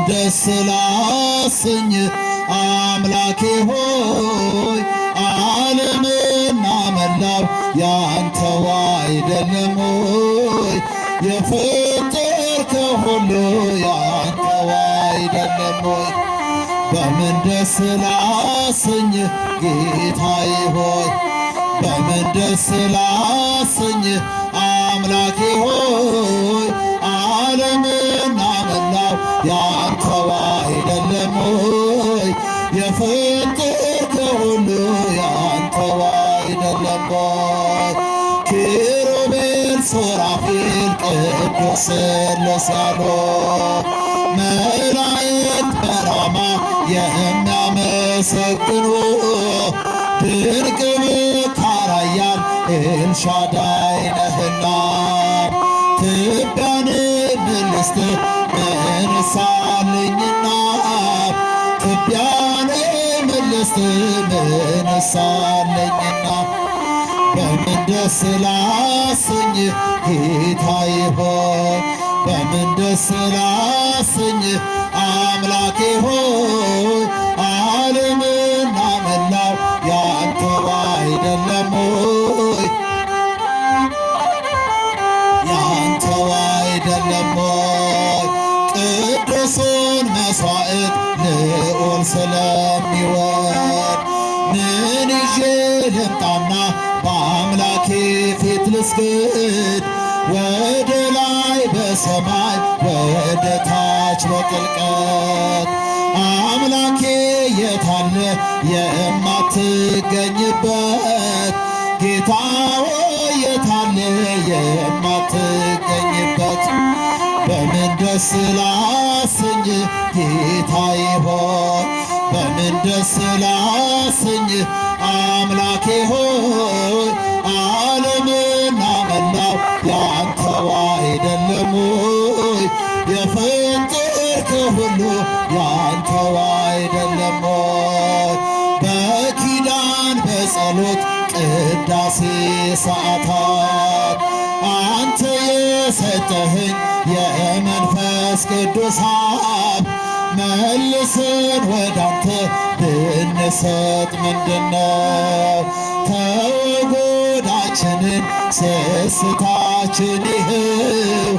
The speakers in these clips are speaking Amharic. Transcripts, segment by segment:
ደስ ላሰኝ አምላኬ ሆይ ዓለምና መላው ያንተው አይደለም ሆይ የፈጠርከው ሁሉ ያንተው አይደለም ሆይ በምን ደስ ላሰኝ ጌታዬ ሆይ በምን ደስ ላሰኝ አምላኬ ሆይ ዓለምና መላው ያንተው አይደለም ሆይ የፈጠርከው ሁሉ ያንተው አይደለም ሆይ ኪሩቤል ሱራፌል ቅዱስ ሥላሴ ያሉ መላእክት በራማ የሚያመሰግኑ ድንቅ መካር ኃያል ኤልሻዳይ ነህና ትቢያን ምን ልስጥህ ምን ሳለኝና ትቢያን ምን ልስጥህ ምን ሳለኝና በምን ደስ ላሰኝ ጌታዬ ሆይ በምን ደስ ላሰኝ አምላኬ ሆይ ዓለምና መላው ያንተው አይደለም ሆይ ያንተው አይደለም ሆይ ቅዱሱን መሥዋዕት ልዑል ስለሚወድ ምን ይዤ ልምጣና በአምላኬ ፊት ልስገድ ወደ ላይ በሰማይ ወደ ታች በጥልቀት አምላኬ የታለ የማትገኝበት ጌታ ሆይ የታለ የማትገኝበት በምን ደስ ላሰኝ ጌታዬ ሆይ በምን ደስ ላሰኝ አምላኬ ሆይ ዓለምና መላው ያንተው አይደለም ሆይ የፈጠርከው ሁሉ ያንተው አይደለም ሆይ በኪዳን በጸሎት ቅዳሴ ሰዓታት አንተ የሰጠኸኝ የመንፈስ ቅዱስ ሀብ መልሰን ወዳንተ ብንሰጥ ምንድነው ተወጉዳችንን ስስታችን ይኸው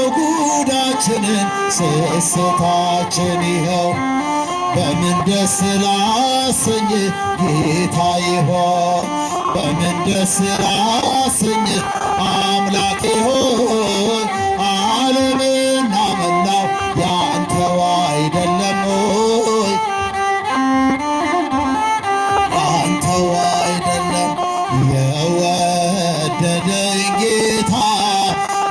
ተወጉዳችንን ስስታችን ይኸው በምን ደስ ላሰኝ ጌታዬ ሆይ በምን ደስ ላሰኝ አምላኬ ሆይ ዓለምና መላው ያንተው አይደለም ሆይ ያንተው አይደለም የወደደኝ ጌታ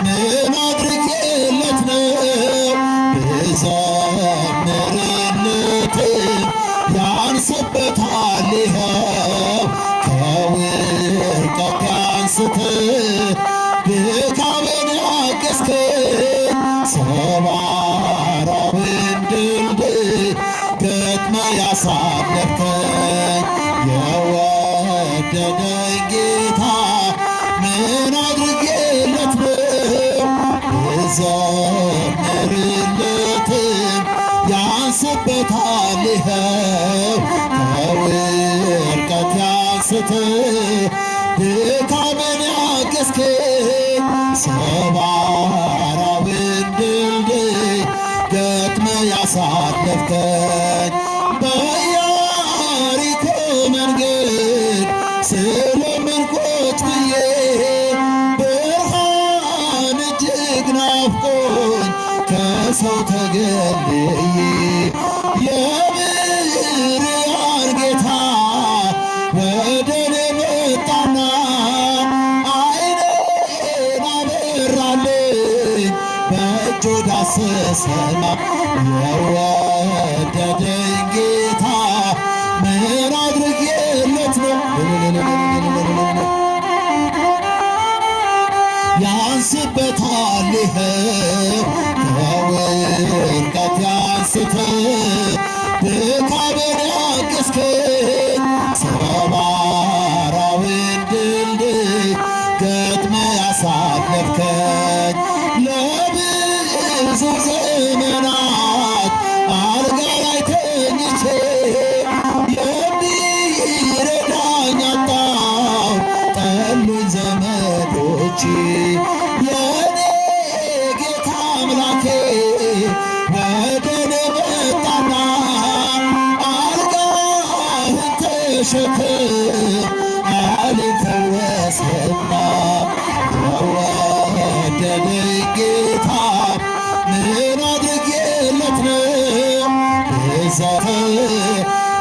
ምን አድርጌለት ነው ብዘምርለት ያንስበታል ይኸው ከውድቀት አንስተህ ድካሜን ያገዝከኝ ሰባራውን ድልድይ ገጥመህ ያሳለፍከኝ የወደደኝ ጌታ ምን አድርጌለት ነው ብዘምርለትም ያንስበታል ይኸው ከውድቀት አንስተህ ድካሜን ያገዝከኝ ሰባራውን ድልድይ ገጥመህ ያሳለፍከኝ በኢያሪኮ መንገድ ስለምን ቁጭ ብዬ ብርሃን እጅግ ናፍቆኝ ከሰው ተገልዬ የብርሃን ጌታ ወደ እኔ መጣና ዓይኔን አበራልኝ በእጁ ዳሰሰና የወደደኝ ጌታ ምን አድርጌለት ነው ያንስበታል ይኸው ከውድቀት አንስተህ ድካሜን ያገዝከኝ ሰባራውን ድልድይ ገጥመህ ያሳለፍከኝ ለብዙ ዘመናት አንቺ የኔ ጌታ አምላኬ ወደ እኔ መጣና አልጋህን ተሸክም አለኝ ፈወሰና ወደደኝ ጌታ ምን አድርጌለት ነው ብዛት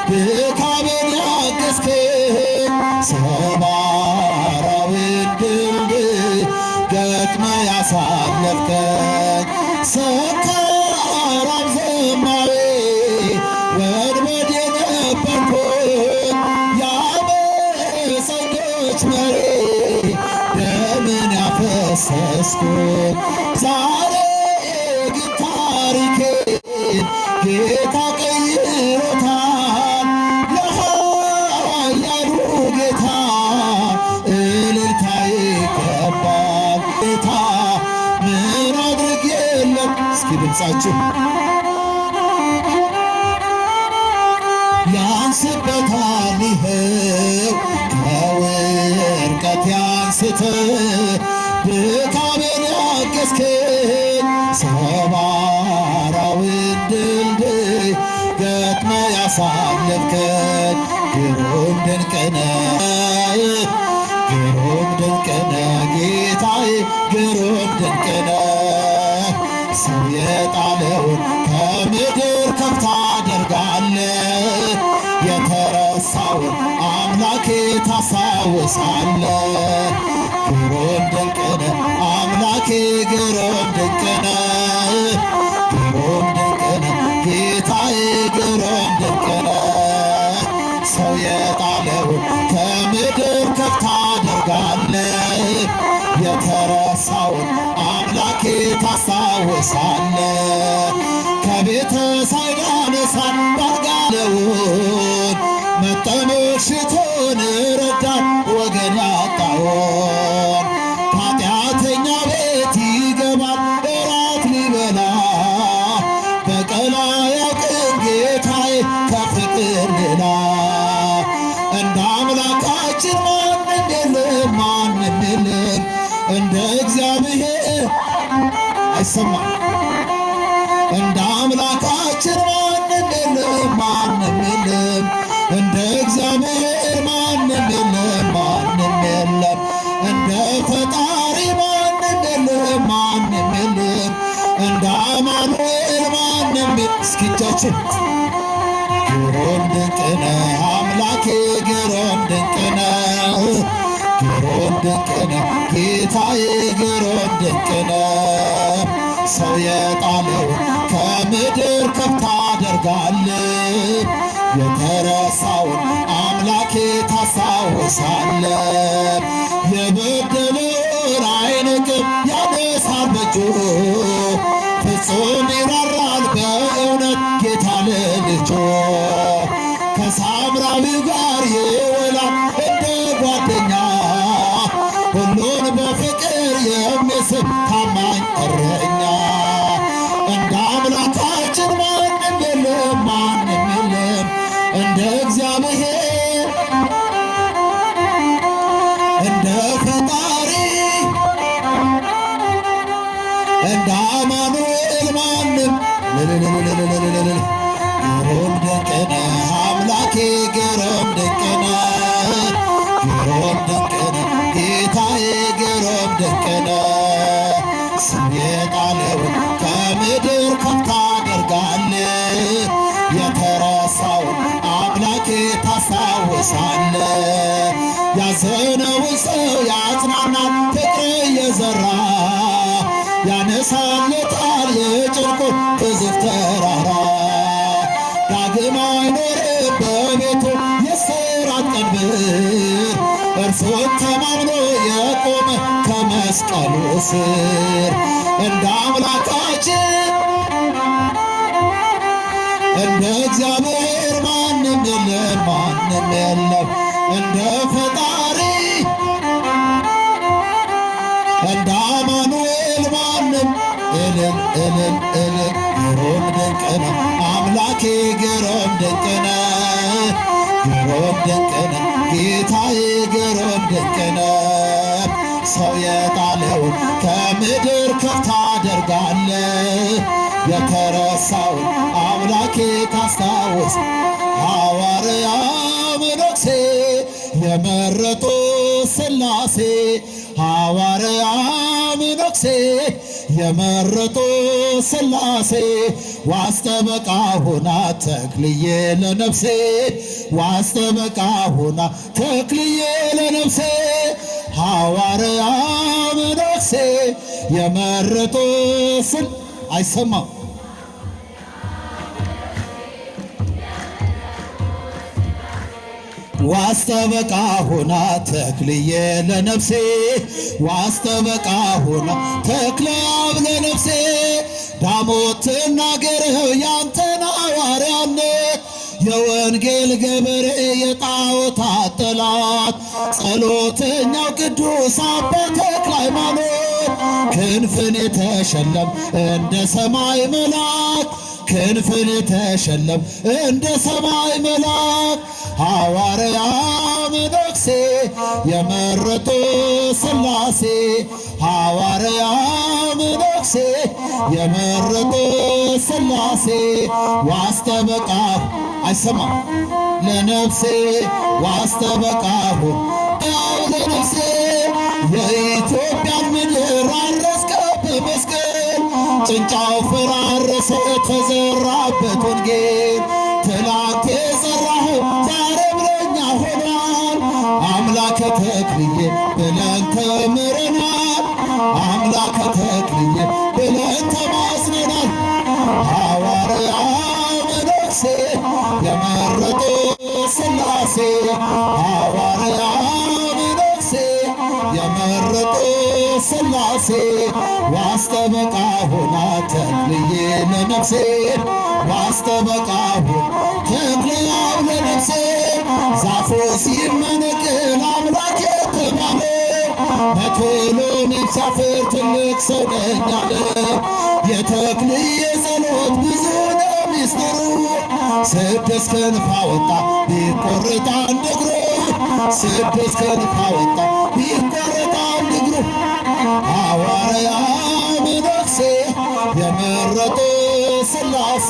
ድካሜን ያገዝከኝ ሰባራውን ድልድይ ገጥመህ ያሳለፍከኝ ሰካራም ዘማዊ ወድመድ የነበርኩኝ የአመፀኞች መሪ ደምን ያፈሰስኩኝ ዛሬ ግን ታሪኬን ጌታ ቀይሮታል ለኃያሉ ጌታ እልልታ ይገባል ጌታ ምን አድርጌለት እስኪ ድምፃችሁ ያንስበታል ይኸው ከውድቀቴ አንስተህ ድካሜን ያገዝከኝ ሰባራውን ድልድይ ገጥመህ ያሳለፍከኝ ግሩም ድንቅ ነህ ግሩም ድንቅ ነህ ጌታዬ ግሩም ድንቅ ነህ ሰው የጣለውን ከምድር ከፍ ታደርጋለህ የተረሳውን አምላኬ ታስታውሳለህ ግሩም ድንቅ ነህ አምላኬ ግሩም ድንቅ ነህ ግሩም ድንቅ ነህ ጌታዬ ግሩም ድንቅ ነህ ሰው የጣለውን ከምድር ከፍ ታደርጋለህ የተረሳውን አምላኬ ታስታውሳለህ ከቤተ ሳይዳ ነሳን ባልጋለውን መጠመድ ሽቶን ረዳት ወገን ያጣውን ኃጢአተኛ ቤት ይገባል እራት ሊበላ በቀል አያውቅም ጌታዬ ከፍቅር ሌላ እንደ አምላካችን ማንም የለም ማንም የለም እንደ እግዚአብሔር አይሰማም እንደ አምላካችን ማንም የለም ማንም የለም እንደ እግዚአብሔር ማንም የለም ማንም የለም እንደ ፈጣሪ ማንም የለም ማንም የለም እንደ አማኑኤል ማንም እስኪ እጃችን ግሩም ድንቅ ነህ አምላኬ ግሩም ድንቅ ነህ ግሩም ድንቅ ነህ ጌታዬ ግሩም ድንቅ ነህ ሰው የጣለውን ከምድር ከፍ ታደርጋለህ የተረሳውን አምላኬ ታስታውሳለህ የበደለውን አይንቅም ያነሳል በእጁ ፍጹም ይራራል በእውነት ጌታ ለልጁ ከሳምራዊው ጋር ይውላል እንደ ጓደኛ ሁሉን በፍቅር የሚስብ ታማኝ እረኛ እንደ አምላካችን ማንም የለም ማንም የለም እንደ እግዚአብሔር እንደ ፈጣሪ እንደ አማኑኤል ማንም ግሩም ድንቅ ነህ አምላኬ ግሩም ድንቅ ነህ ግሩም ድንቅ ነህ ጌታዬ ግሩም ድንቅ ነህ ሰው የጣለውን ከምድር ከፍ ታደርጋለህ የተረሳውን አምላኬ ታስታውሳለህ ያዘነውን ሰው ያጽናናል ፍቅር እየዘራ ያነሳለታል የጭንቁን ግዙፍ ተራራ ዳግም አይኖርም በቤቱ የሥራት ቀንበር እርሱን ተማምኖ የቆመ ከመስቀሉ ስር እንደ አምላካችን እንደ እግዚአብሔር ማንም የለም ማንም የለም እንደ ፈጣሪ እንደ አማኑኤል ማንም እልል እልል እልል ግሩም ድንቅ ነው አምላኬ ግሩም ድንቅ ነው ግሩም ድንቅ ነው ጌታዬ ግሩም ድንቅ ነው ሰው የጣለውን ከምድር ከፍ ታደርጋለ። የተረሳውን አምላኬ ታስታውስ። ሐዋርያ መነኩሴ የመረጡ ሥላሴ ሐዋርያ መነኩሴ የመረጡ ሥላሴ ዋስጠበቃ ሆና ተክልዬ ለነፍሴ ዋስጠበቃ ሆና ተክልዬ ለነፍሴ ሐዋርያ መነኩሴ የመረጡ አይሰማም ዋስጠበቃ ሆና ተክልዬ ለነፍሴ ዋስጠበቃ ሆና ተክለ አብ ለነፍሴ ዳሞት ትናገርህ ያንተን ሐዋርያነት የወንጌል ገበሬ የጣዖታት ጠላት ጸሎተኛው ቅዱስ አባ ተክለ ሃይማኖት ክንፍን የተሸለም እንደ ሰማይ መልአክ ክንፍን የተሸለም እንደ ሰማይ መልአክ ሐዋርያ መነኩሴ የመረጡ ሥላሴ ሐዋርያ መነኩሴ የመረጡ ሥላሴ ዋስጠበቃሁ አይሰማም ለነፍሴ ዋስጠበቃሁ ያው ለነፍሴ የኢትዮጵያን ምድር አረስከው በመስቀል ጭንጫው ፈራረሰ ተዘራበት ወንጌል ትላንት የዘራኸው ዛሬም ለእኛ ሆኗል። አምላከ ተክልዬ ብለን ተምረናል። አምላከ ተክልዬ ብለን ተማጽነናል። ሐዋርያ መነኩሴ የመረጡ ሥላሴ ሐዋርያ መነኩሴ የመረጡ ሥላሴ ዋስጠበቃ ሆና ተክልዬ ለነፍሴ ዋስጠበቃ ተክለ አብ ለነፍሴ ዛፉ ሲመነቅል አምላክ የተባለ መቶሎ ሚሳፍር ትልቅ ሰው ነኝ አለ። የተክልዬ ጸሎት ብዙ ነው ሚስጥሩ ስድስት ክንፍ አወጣ ቢቆረጥ አንድ እግሩ ስድስት ክንፍ አወጣ ቢቆረጥ አንድ እግሩ ሐዋርያ መነኩሴ የመረጡ ሥላሴ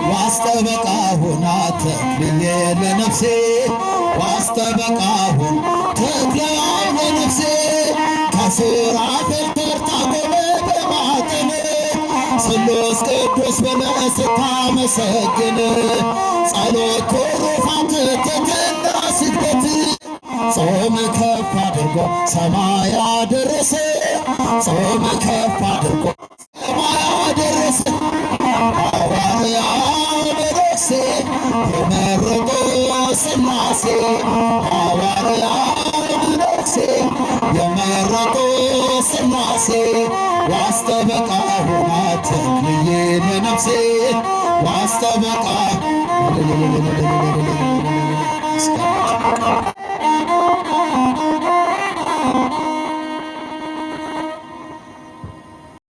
ዋስጠበቃ ሆና ተክልዬ ለነፍሴ ዋስጠበቃ ሆና ተክለ አብ ለነፍሴ ከሱራፌል ተርታ ቆመ በማኅፀን ስሉስ ቅዱስ ብለህ ስታመሰግን ጸሎት ትሩፋት ትሕትና ስግደት ጾም ከፍ አድርጎ ሰማይ አደረሰ ጾም ከፍ አድርጎ ሰማይ አደረሰ ሐዋርያ መነኩሴ የመረጡ ሥላሴ ሐዋርያ መነኩሴ የመረጡ ሥላሴ ዋስጠበቃ ሆና ተክልዬ ለነፍሴ ዋስጠበቃ